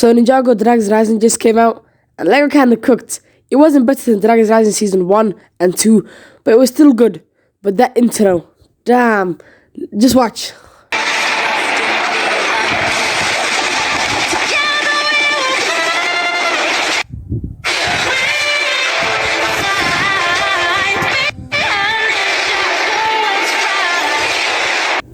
So Ninjago Dragons Rising just came out, and Lego kinda cooked. It wasn't better than Dragons Rising Season 1 and 2, but it was still good. But that intro, damn, just watch.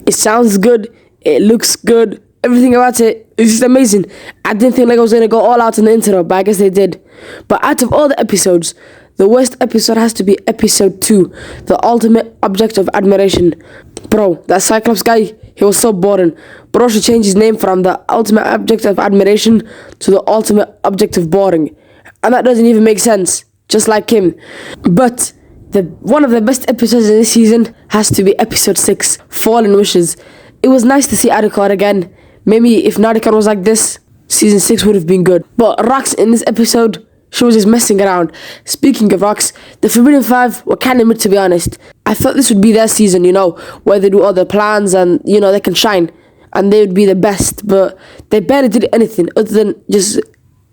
It sounds good, it looks good, everything about it is just amazing. I didn't think Lego was going to go all out in the intro, but I guess they did. But out of all the episodes, the worst episode has to be episode 2, The Ultimate Object of Admiration. Bro, that Cyclops guy, he was so boring. Bro should change his name from The Ultimate Object of Admiration to The Ultimate Object of Boring. And that doesn't even make sense, just like him. But one of the best episodes in this season has to be episode 6, Fallen Wishes. It was nice to see Arikor again. Maybe if Narikor was like this, season 6 would have been good. But Rox in this episode, she was just messing around. Speaking of Rox, the Forbidden Five were kind of mid, to be honest. I thought this would be their season, where they do all their plans and, they can shine. And they would be the best, but they barely did anything other than just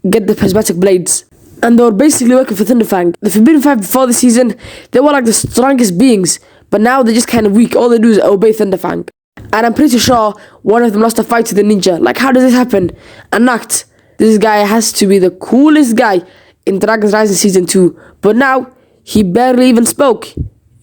get the prismatic blades. And they were basically working for Thunderfang. The Forbidden Five before the season, they were like the strongest beings. But now they're just kind of weak. All they do is obey Thunderfang. And I'm pretty sure one of them lost a fight to the ninja. Like, how does this happen? And Nacht, this guy has to be the coolest guy in Dragons Rising Season 2. But now, he barely even spoke.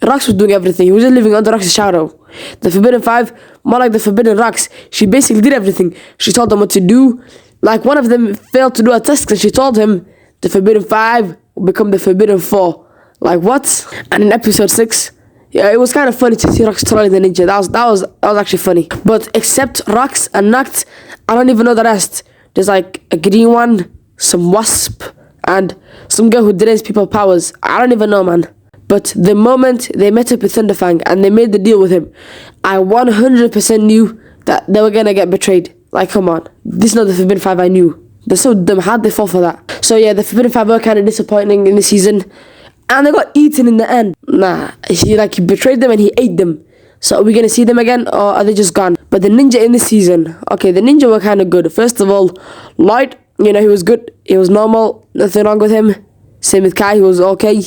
Rox was doing everything. He was just living under Rox's shadow. The Forbidden Five, more like the Forbidden Rox, she basically did everything. She told them what to do. Like, one of them failed to do a test and she told him the Forbidden Five will become the Forbidden Four. Like, what? And in episode 6, yeah, it was kind of funny to see Rox trolling the ninja. That was actually funny. But except Rox and Nacht, I don't even know the rest. There's like a green one, some wasp, and some girl who drains people powers. I don't even know, man. But the moment they met up with Thunderfang and they made the deal with him, I 100% knew that they were gonna get betrayed. Like, come on. This is not the Forbidden Five I knew. They're so dumb. How'd they fall for that? So yeah, the Forbidden Five were kind of disappointing in the season. And they got eaten in the end. Nah, he betrayed them and he ate them. So are we going to see them again or are they just gone? But the ninja in this season, okay, the ninja were kind of good. First of all, Light, he was good. He was normal. Nothing wrong with him. Same with Kai, he was okay.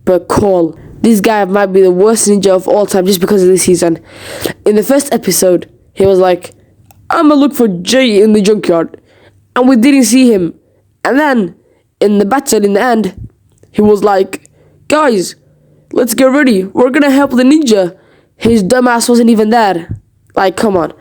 But Cole, this guy might be the worst ninja of all time just because of this season. In the first episode, he was like, I'm going to look for Jay in the junkyard. And we didn't see him. And then, in the battle in the end, he was like, guys, let's get ready. We're gonna help the ninja. His dumbass wasn't even there. Like, come on.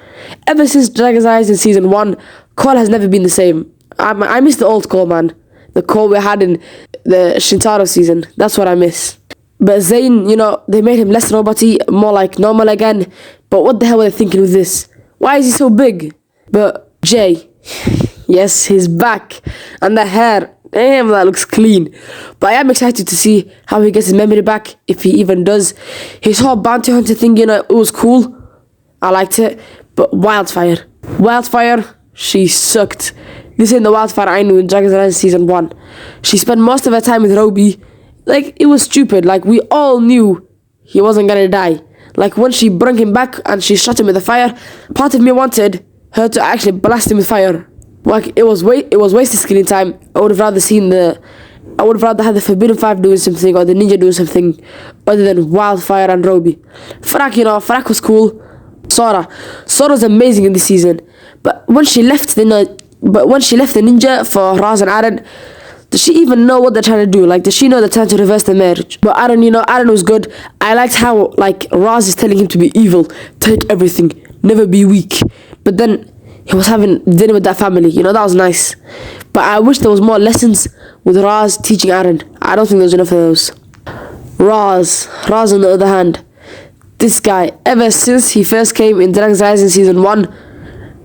Ever since Dragon's Eyes in Season 1, Cole has never been the same. I miss the old Cole, man. The Cole we had in the Shintaro season. That's what I miss. But Zane, they made him less robot-y, more like normal again. But what the hell were they thinking with this? Why is he so big? But Jay, yes, he's back. And the hair, damn, that looks clean. But I am excited to see how he gets his memory back, if he even does. His whole bounty hunter thing, it was cool. I liked it. But Wildfire, she sucked. This ain't the Wildfire I knew in Dragon's Rising Season 1. She spent most of her time with Roby. Like, it was stupid. Like, we all knew he wasn't gonna die. Like, when she brought him back and she shot him with the fire, part of me wanted her to actually blast him with fire. Like, it was wasted screen time. I would have rather had the Forbidden Five doing something or the ninja doing something other than Wildfire and Roby. Frack was cool. Sora's amazing in this season. But when she left the ninja for Raz and Aaron, does she even know what they're trying to do? Like, does she know they're trying to reverse the marriage? But Aaron was good. I liked how, Raz is telling him to be evil, take everything, never be weak. But then he was having dinner with that family, that was nice. But I wish there was more lessons with Raz teaching Aaron. I don't think there's enough of those. Raz on the other hand, this guy, ever since he first came in Dragon's Rising Season 1,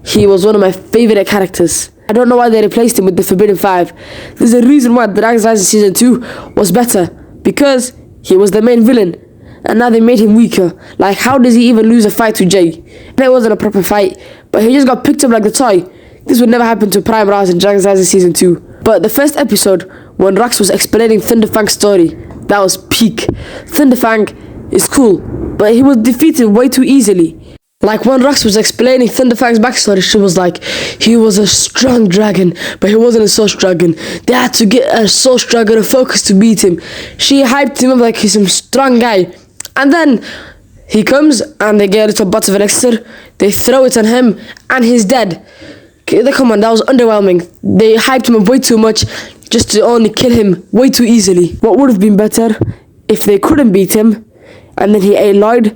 he was one of my favorite characters. I don't know why they replaced him with the Forbidden Five. There's a reason why Dragon's Rising Season 2 was better. Because he was the main villain. And now they made him weaker. Like, how does he even lose a fight to Jay? That wasn't a proper fight, but he just got picked up like the toy. This would never happen to Prime Raz in Dragon's Rising Season 2. But the first episode, when Rox was explaining Thunderfang's story, that was peak. Thunderfang is cool, but he was defeated way too easily. Like when Rox was explaining Thunderfang's backstory, she was like, he was a strong dragon, but he wasn't a Source dragon. They had to get a Source dragon of focus to beat him. She hyped him up like he's some strong guy. And then he comes and they get a little bottle of elixir, they throw it on him, and he's dead. Come on, that was underwhelming. They hyped him up way too much just to only kill him way too easily. What would have been better if they couldn't beat him, and then he ate Lloyd,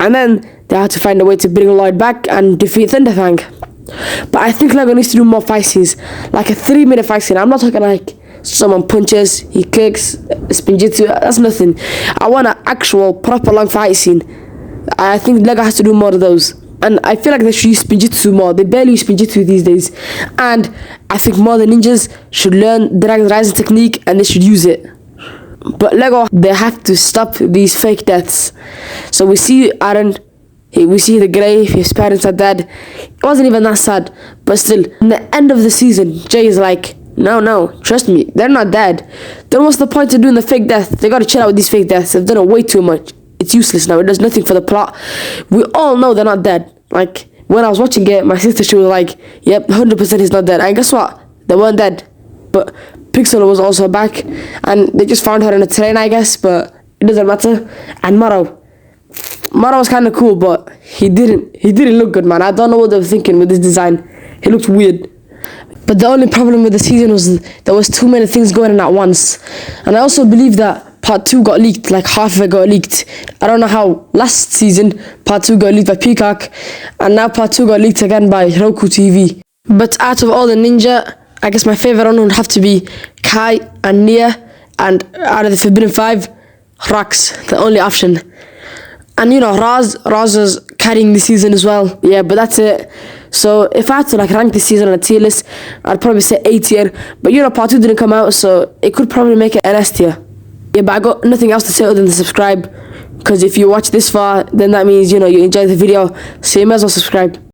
and then they had to find a way to bring Lloyd back and defeat Thunderfang. But I think Lego needs to do more fight scenes, like a 3-minute fight scene. I'm not talking like someone punches, he kicks, spinjitzu, that's nothing. I want an actual proper long fight scene. I think Lego has to do more of those. And I feel like they should use spinjitzu more. They barely use spinjitzu these days. And I think more the ninjas should learn Dragon Rising technique and they should use it. But Lego, they have to stop these fake deaths. So we see Aaron, we see the grave, his parents are dead. It wasn't even that sad. But still, in the end of the season, Jay is like, no, trust me, they're not dead. Then what's the point of doing the fake death? They gotta chill out with these fake deaths. They've done it way too much. It's useless now. It does nothing for the plot. We all know they're not dead. Like, when I was watching it, my sister, she was like, yep, 100% he's not dead. And guess what? They weren't dead. But Pixel was also back. And they just found her in a train, I guess. But it doesn't matter. And Morrow was kind of cool, but he didn't look good, man. I don't know what they were thinking with this design. He looked weird. But the only problem with the season was there was too many things going on at once. And I also believe that Part 2 got leaked, like half of it got leaked. I don't know how. Last season, Part 2 got leaked by Peacock, and now Part 2 got leaked again by Roku TV. But out of all the ninja, I guess my favourite one would have to be Kai and Nia, and out of the Forbidden 5, Rox, the only option. And you know, Raz was carrying the season as well. Yeah, but that's it. So if I had to like rank this season on a tier list, I'd probably say A tier. But you know, Part 2 didn't come out, so it could probably make it an S tier. Yeah, but I got nothing else to say other than to subscribe, because if you watch this far, then that means, you know, you enjoyed the video, so you might as well subscribe.